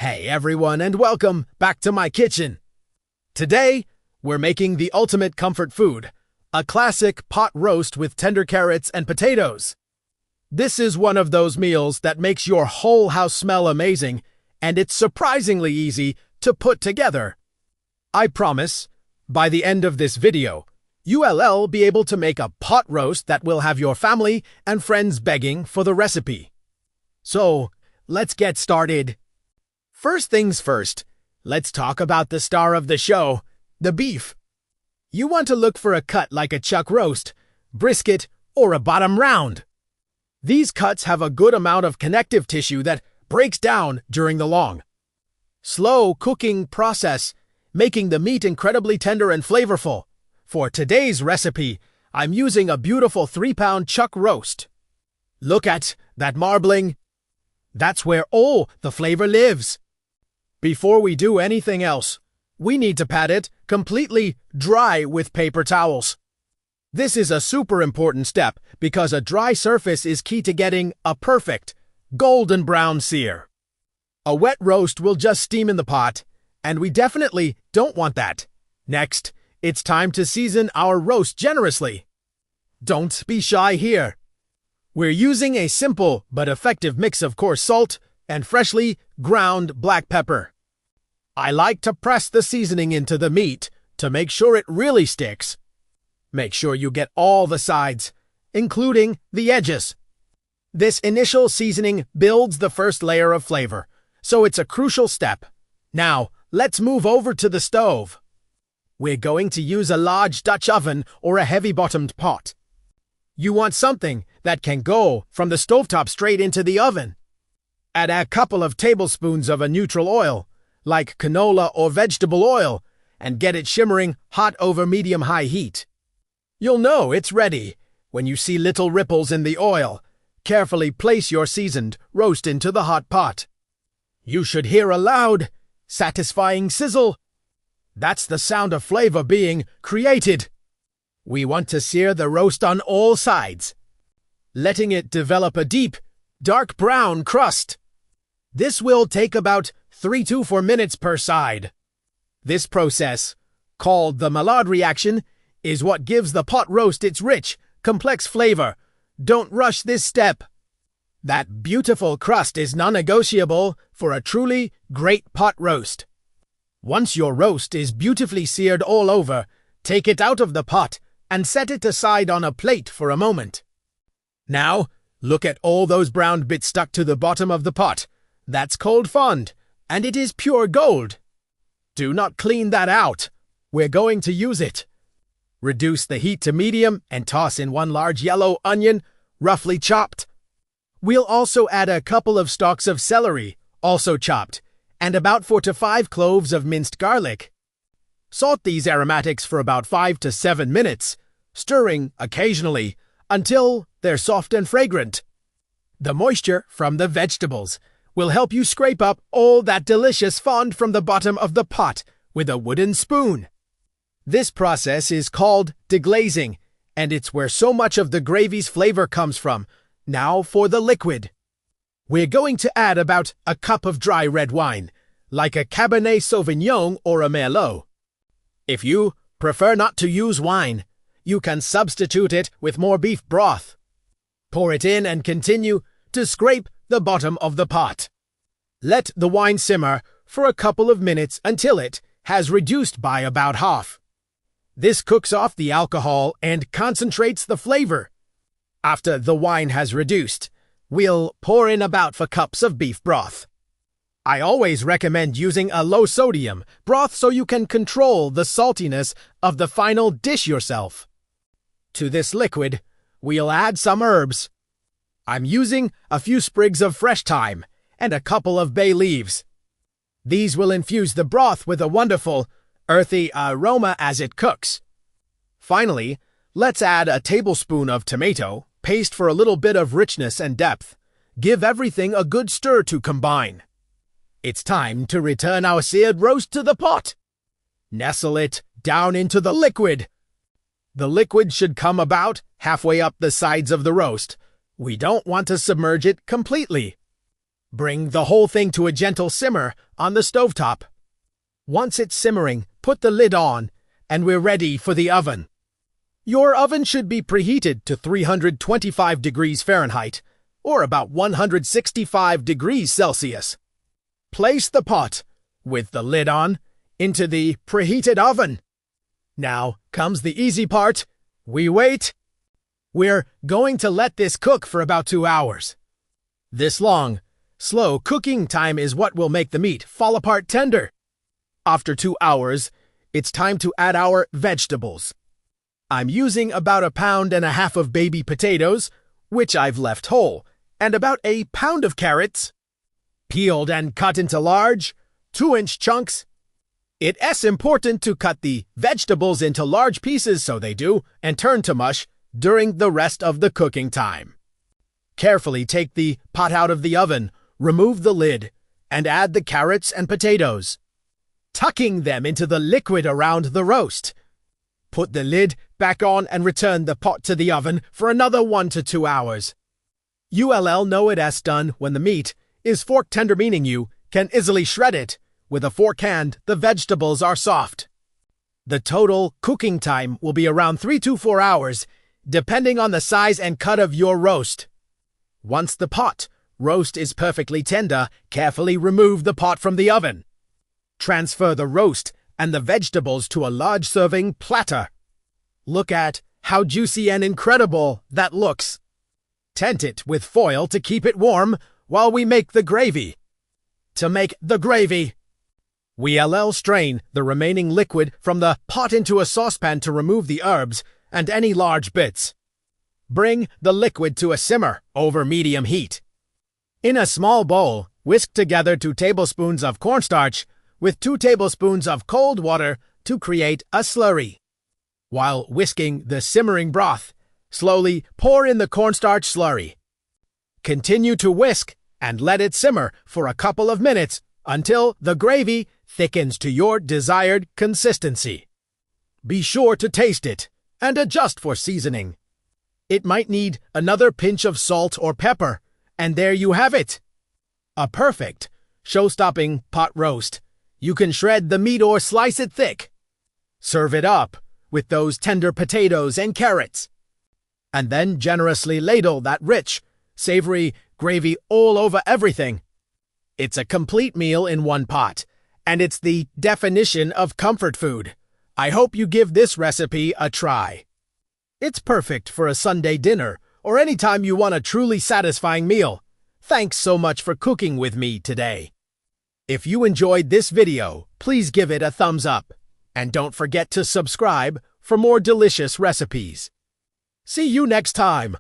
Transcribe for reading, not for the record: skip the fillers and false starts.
Hey everyone, and welcome back to my kitchen. Today, we're making the ultimate comfort food, a classic pot roast with tender carrots and potatoes. This is one of those meals that makes your whole house smell amazing, and it's surprisingly easy to put together. I promise, by the end of this video, you'll be able to make a pot roast that will have your family and friends begging for the recipe. So, let's get started. First things first, let's talk about the star of the show, the beef. You want to look for a cut like a chuck roast, brisket, or a bottom round. These cuts have a good amount of connective tissue that breaks down during the long, slow cooking process, making the meat incredibly tender and flavorful. For today's recipe, I'm using a beautiful 3-pound chuck roast. Look at that marbling. That's where all the flavor lives. Before we do anything else, we need to pat it completely dry with paper towels. This is a super important step because a dry surface is key to getting a perfect golden brown sear. A wet roast will just steam in the pot, and we definitely don't want that. Next, it's time to season our roast generously. Don't be shy here. We're using a simple but effective mix of coarse salt and freshly ground black pepper. I like to press the seasoning into the meat to make sure it really sticks. Make sure you get all the sides, including the edges. This initial seasoning builds the first layer of flavor, so it's a crucial step. Now, let's move over to the stove. We're going to use a large Dutch oven or a heavy-bottomed pot. You want something that can go from the stovetop straight into the oven. Add a couple of tablespoons of a neutral oil, like canola or vegetable oil, and get it shimmering hot over medium-high heat. You'll know it's ready when you see little ripples in the oil. Carefully place your seasoned roast into the hot pot. You should hear a loud, satisfying sizzle. That's the sound of flavor being created. We want to sear the roast on all sides, letting it develop a deep, dark brown crust. This will take about 3 to 4 minutes per side. This process, called the Maillard reaction, is what gives the pot roast its rich, complex flavor. Don't rush this step. That beautiful crust is non-negotiable for a truly great pot roast. Once your roast is beautifully seared all over, take it out of the pot and set it aside on a plate for a moment. Now, look at all those brown bits stuck to the bottom of the pot. That's cold fond, and it is pure gold. Do not clean that out. We're going to use it. Reduce the heat to medium and toss in 1 large yellow onion, roughly chopped. We'll also add a couple of stalks of celery, also chopped, and about 4 to 5 cloves of minced garlic. Salt these aromatics for about 5 to 7 minutes, stirring occasionally until they're soft and fragrant. The moisture from the vegetables will help you scrape up all that delicious fond from the bottom of the pot with a wooden spoon. This process is called deglazing, and it's where so much of the gravy's flavor comes from. Now for the liquid. We're going to add about a cup of dry red wine, like a Cabernet Sauvignon or a Merlot. If you prefer not to use wine, you can substitute it with more beef broth. Pour it in and continue to scrape the bottom of the pot. Let the wine simmer for a couple of minutes until it has reduced by about half. This cooks off the alcohol and concentrates the flavor. After the wine has reduced, we'll pour in about 4 cups of beef broth. I always recommend using a low-sodium broth so you can control the saltiness of the final dish yourself. To this liquid, we'll add some herbs. I'm using a few sprigs of fresh thyme and a couple of bay leaves. These will infuse the broth with a wonderful, earthy aroma as it cooks. Finally, let's add a tablespoon of tomato paste for a little bit of richness and depth. Give everything a good stir to combine. It's time to return our seared roast to the pot. Nestle it down into the liquid. The liquid should come about halfway up the sides of the roast. We don't want to submerge it completely. Bring the whole thing to a gentle simmer on the stovetop. Once it's simmering, put the lid on, and we're ready for the oven. Your oven should be preheated to 325 degrees Fahrenheit, or about 165 degrees Celsius. Place the pot, with the lid on, into the preheated oven. Now comes the easy part. We wait. We're going to let this cook for about 2 hours. This long, slow cooking time is what will make the meat fall apart tender. After 2 hours, it's time to add our vegetables. I'm using about 1.5 pounds of baby potatoes, which I've left whole, and about 1 pound of carrots, peeled and cut into large, 2-inch chunks. It's important to cut the vegetables into large pieces so they do, and turn to mush during the rest of the cooking time. Carefully take the pot out of the oven, remove the lid, and add the carrots and potatoes, tucking them into the liquid around the roast. Put the lid back on and return the pot to the oven for another 1 to 2 hours. You'll know it's done when the meat is fork tender, meaning you can easily shred it. With a forehand, the vegetables are soft. The total cooking time will be around 3 to 4 hours, depending on the size and cut of your roast. Once the pot roast is perfectly tender, carefully remove the pot from the oven. Transfer the roast and the vegetables to a large serving platter. Look at how juicy and incredible that looks. Tent it with foil to keep it warm while we make the gravy. To make the gravy, we'll strain the remaining liquid from the pot into a saucepan to remove the herbs and any large bits. Bring the liquid to a simmer over medium heat. In a small bowl, whisk together 2 tablespoons of cornstarch with 2 tablespoons of cold water to create a slurry. While whisking the simmering broth, slowly pour in the cornstarch slurry. Continue to whisk and let it simmer for a couple of minutes until the gravy thickens to your desired consistency. Be sure to taste it and adjust for seasoning. It might need another pinch of salt or pepper, and there you have it. A perfect, show-stopping pot roast. You can shred the meat or slice it thick. Serve it up with those tender potatoes and carrots. And then generously ladle that rich, savory gravy all over everything. It's a complete meal in one pot, and it's the definition of comfort food. I hope you give this recipe a try. It's perfect for a Sunday dinner or anytime you want a truly satisfying meal. Thanks so much for cooking with me today. If you enjoyed this video, please give it a thumbs up. And don't forget to subscribe for more delicious recipes. See you next time